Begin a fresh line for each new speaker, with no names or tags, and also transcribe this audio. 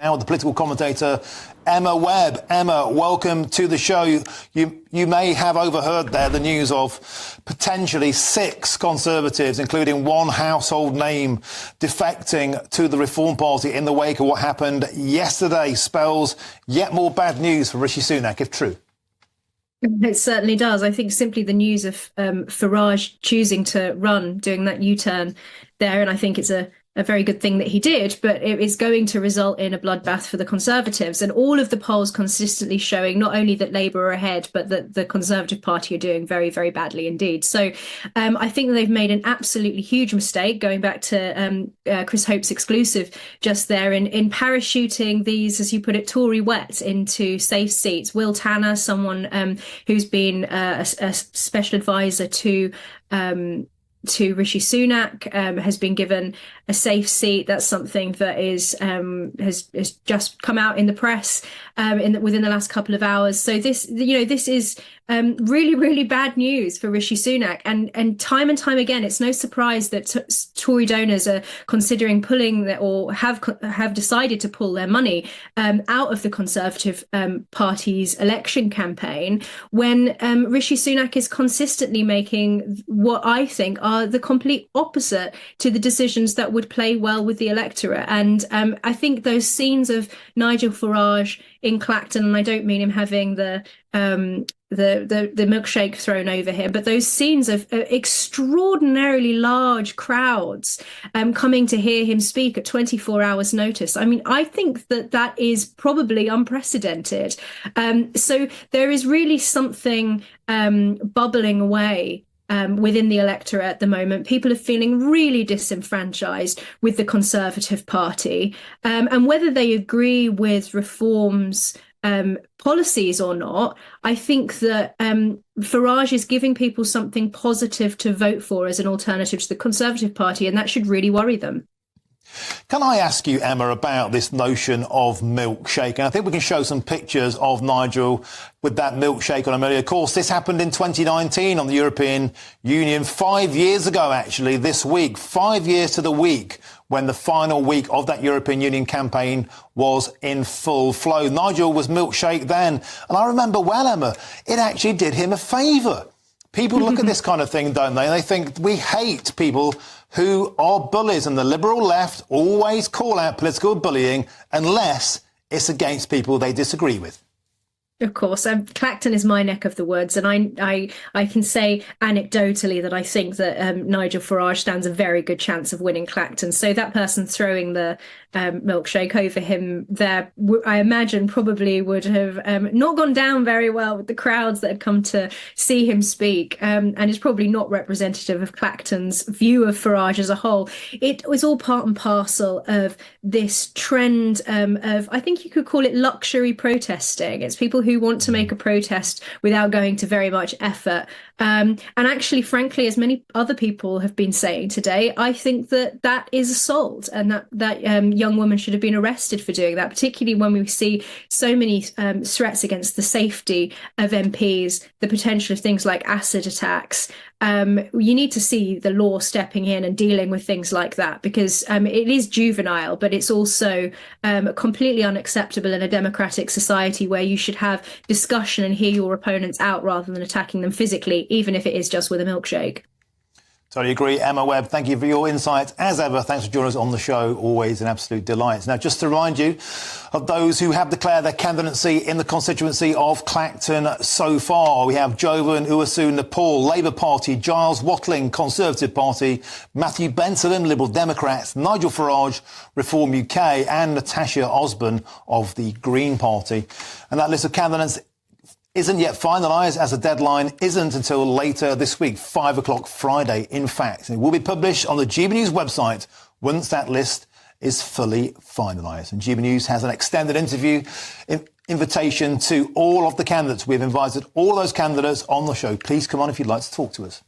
Now, the political commentator Emma Webb. Emma, welcome to the show. You may have overheard there the news of potentially 6 Conservatives, including one household name, defecting to the Reform Party in the wake of what happened yesterday. Spells yet more bad news for Rishi Sunak, if true.
It certainly does. I think simply the news of Farage choosing to run, doing that U-turn there, and I think it's a very good thing that he did, but it is going to result in a bloodbath for the Conservatives. And all of the polls consistently showing not only that Labour are ahead, but that the Conservative Party are doing very, very badly indeed. So I think that they've made an absolutely huge mistake, going back to Chris Hope's exclusive just there, in parachuting these, as you put it, Tory wets into safe seats. Will Tanner, someone who's been a special advisor to Rishi Sunak, has been given a safe seat. That's something that has just come out in the press within the last couple of hours. So this is really, really bad news for Rishi Sunak. And time again, it's no surprise that Tory donors are considering pulling or have decided to pull their money out of the Conservative Party's election campaign, when Rishi Sunak is consistently making what I think are the complete opposite to the decisions that would play well with the electorate. And I think those scenes of Nigel Farage in Clacton, and I don't mean him having the milkshake thrown over him, but those scenes of extraordinarily large crowds coming to hear him speak at 24 hours notice. I mean, I think that is probably unprecedented. So there is really something bubbling away within the electorate at the moment. People are feeling really disenfranchised with the Conservative Party, and whether they agree with reforms policies or not, I think that Farage is giving people something positive to vote for as an alternative to the Conservative Party, and that should really worry them.
Can I ask you, Emma, about this notion of milkshake? And I think we can show some pictures of Nigel with that milkshake on him earlier. Of course, this happened in 2019 on the European Union, 5 years ago, actually, this week, 5 years to the week, when the final week of that European Union campaign was in full flow. Nigel was milkshake then. And I remember well, Emma, it actually did him a favour. People look at this kind of thing, don't they? And they think we hate people who are bullies, and the Liberal left always call out political bullying unless it's against people they disagree with.
Of course, Clacton is my neck of the woods, and I can say anecdotally that I think that Nigel Farage stands a very good chance of winning Clacton. So that person throwing the milkshake over him there, I imagine, probably would have not gone down very well with the crowds that had come to see him speak, and is probably not representative of Clacton's view of Farage as a whole. It was all part and parcel of this trend of, I think you could call it luxury protesting. It's people who want to make a protest without going to very much effort. And actually, frankly, as many other people have been saying today, I think that is assault, and that young woman should have been arrested for doing that, particularly when we see so many threats against the safety of MPs, the potential of things like acid attacks. You need to see the law stepping in and dealing with things like that, because it is juvenile, but it's also completely unacceptable in a democratic society where you should have discussion and hear your opponents out rather than attacking them physically, even if it is just with a milkshake.
Totally agree. Emma Webb, thank you for your insights. As ever, thanks for joining us on the show. Always an absolute delight. Now, just to remind you of those who have declared their candidacy in the constituency of Clacton so far. We have Jovan Uwasu Nepal, Labour Party, Giles Watling, Conservative Party, Matthew Bensalem, Liberal Democrats, Nigel Farage, Reform UK, and Natasha Osborne of the Green Party. And that list of candidates isn't yet finalised, as the deadline isn't until later this week, 5 o'clock Friday, in fact. It will be published on the GB News website once that list is fully finalised. And GB News has an extended invitation to all of the candidates. We've invited all those candidates on the show. Please come on if you'd like to talk to us.